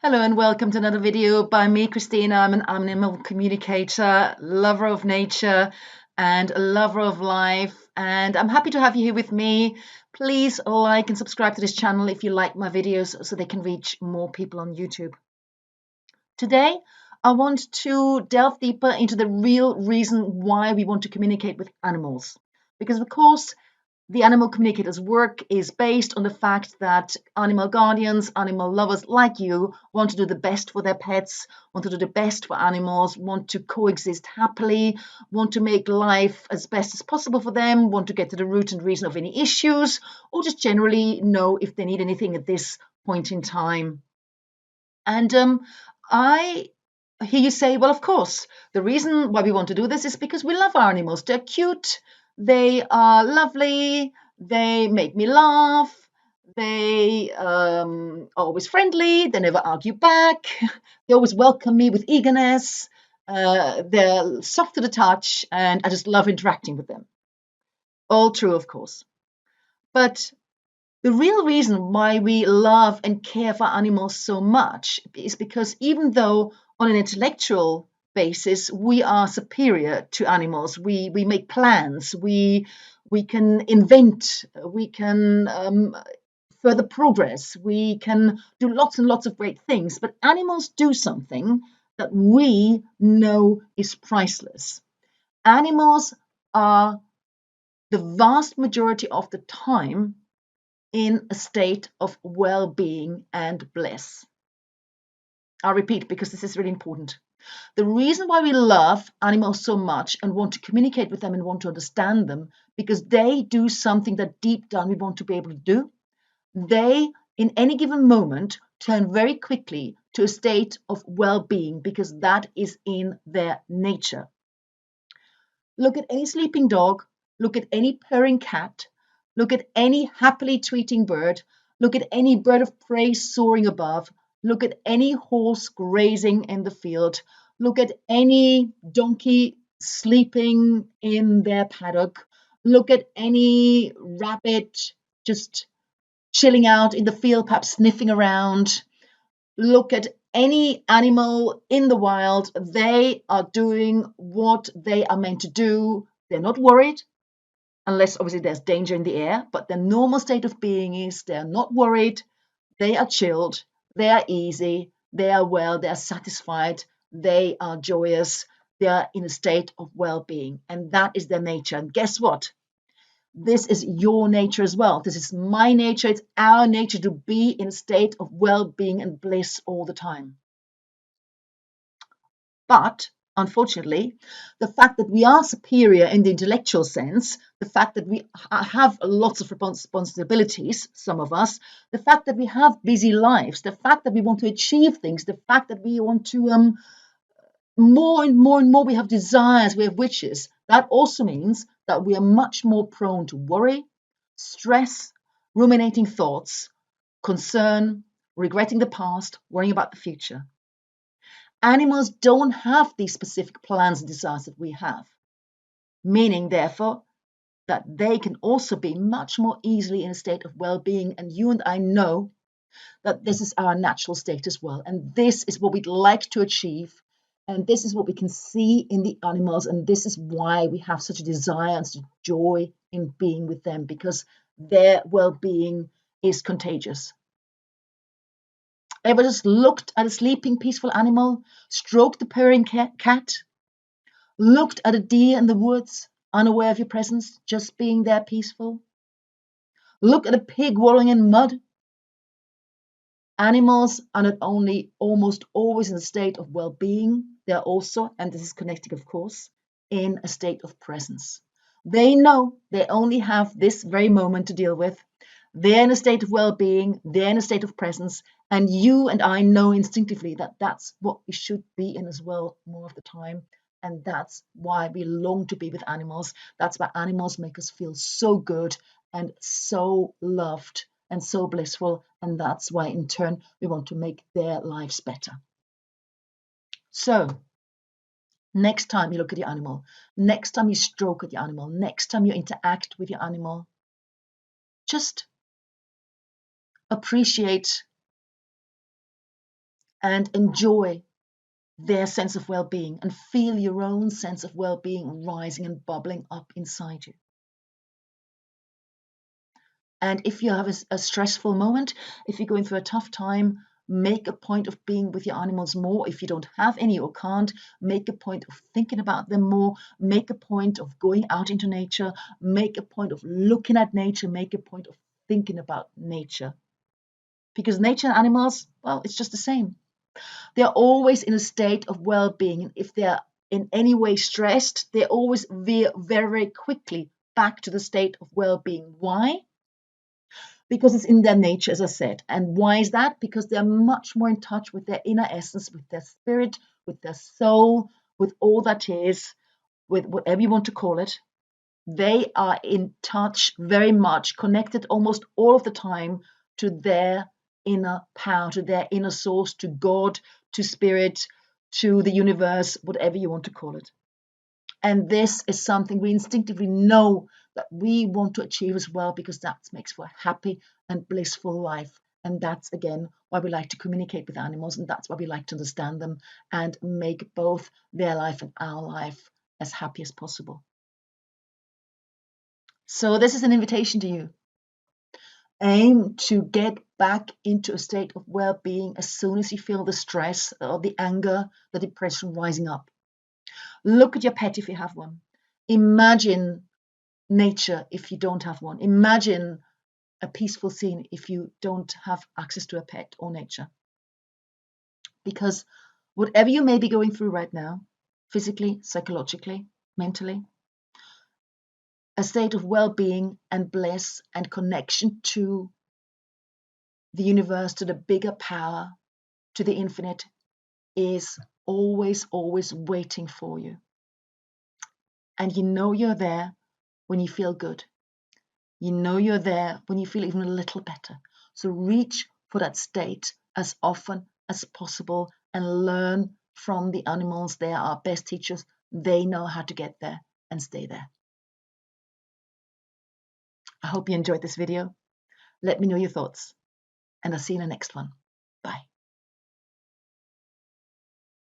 Hello and welcome to another video by me, Christina. I'm an animal communicator, lover of nature, and a lover of life. And I'm happy to have you here with me. Please like and subscribe to this channel if you like my videos so they can reach more people on YouTube. Today, I want to delve deeper into the real reason why we want to communicate with animals. Because, of course, the animal communicators' work is based on the fact that animal guardians, animal lovers like you, want to do the best for their pets, want to do the best for animals, want to coexist happily, want to make life as best as possible for them, want to get to the root and reason of any issues, or just generally know if they need anything at this point in time. And I hear you say, well, of course, the reason why we want to do this is because we love our animals. They're cute, they are lovely, they make me laugh, they are always friendly, they never argue back, they always welcome me with eagerness, they're soft to the touch, and I just love interacting with them. All true, of course. But the real reason why we love and care for animals so much is because even though on an intellectual basis we are superior to animals, we make plans, we can invent, we can further progress, we can do lots and lots of great things, but animals do something that we know is priceless. Animals are the vast majority of the time in a state of well-being and bliss. I'll repeat because this is really important. The reason why we love animals so much and want to communicate with them and want to understand them, because they do something that deep down we want to be able to do. They, in any given moment, turn very quickly to a state of well-being because that is in their nature. Look at any sleeping dog, look at any purring cat, look at any happily tweeting bird, look at any bird of prey soaring above, look at any horse grazing in the field, look at any donkey sleeping in their paddock, look at any rabbit just chilling out in the field, perhaps sniffing around. Look at any animal in the wild, they are doing what they are meant to do. They're not worried, unless obviously there's danger in the air, but their normal state of being is they're not worried, they are chilled, they are easy, they are well, they are satisfied, they are joyous, they are in a state of well-being, and that is their nature. And guess what? This is your nature as well. This is my nature. It's our nature to be in a state of well-being and bliss all the time. But unfortunately, the fact that we are superior in the intellectual sense, the fact that we have lots of responsibilities, some of us, the fact that we have busy lives, the fact that we want to achieve things, the fact that we want to more and more and more we have desires, we have wishes. That also means that we are much more prone to worry, stress, ruminating thoughts, concern, regretting the past, worrying about the future. Animals don't have these specific plans and desires that we have, meaning, therefore, that they can also be much more easily in a state of well-being. And you and I know that this is our natural state as well. And this is what we'd like to achieve. And this is what we can see in the animals. And this is why we have such a desire and such joy in being with them, because their well-being is contagious. Ever just looked at a sleeping, peaceful animal, stroked the purring cat, looked at a deer in the woods, unaware of your presence, just being there peaceful? Look at a pig wallowing in mud. Animals are not only almost always in a state of well-being, they are also, and this is connected of course, in a state of presence. They know they only have this very moment to deal with. They're in a state of well-being, they're in a state of presence, and you and I know instinctively that that's what we should be in as well more of the time. And that's why we long to be with animals. That's why animals make us feel so good and so loved and so blissful. And that's why, in turn, we want to make their lives better. So, next time you look at your animal, next time you stroke at your animal, next time you interact with your animal, just appreciate and enjoy their sense of well-being and feel your own sense of well-being rising and bubbling up inside you. And if you have a stressful moment, if you're going through a tough time, make a point of being with your animals more. If you don't have any or can't, make a point of thinking about them more. Make a point of going out into nature. Make a point of looking at nature. Make a point of thinking about nature. Because nature and animals, well, it's just the same. They're always in a state of well-being. And if they're in any way stressed, they always veer very quickly back to the state of well-being. Why? Because it's in their nature, as I said. And why is that? Because they're much more in touch with their inner essence, with their spirit, with their soul, with all that is, with whatever you want to call it. They are in touch, very much connected almost all of the time to their inner power, to their inner source, to God, to spirit, to the universe, whatever you want to call it. And this is something we instinctively know that we want to achieve as well, because that makes for a happy and blissful life. And that's again why we like to communicate with animals, and that's why we like to understand them and make both their life and our life as happy as possible. So this is an invitation to you. Aim to get back into a state of well-being as soon as you feel the stress or the anger, the depression rising up. Look at your pet if you have one. Imagine nature if you don't have one. Imagine a peaceful scene if you don't have access to a pet or nature. Because whatever you may be going through right now, physically, psychologically, mentally, a state of well-being and bliss and connection to the universe, to the bigger power, to the infinite, is always, always waiting for you. And you know you're there when you feel good. You know you're there when you feel even a little better. So reach for that state as often as possible and learn from the animals. They are our best teachers. They know how to get there and stay there. I hope you enjoyed this video. Let me know your thoughts, and I'll see you in the next one.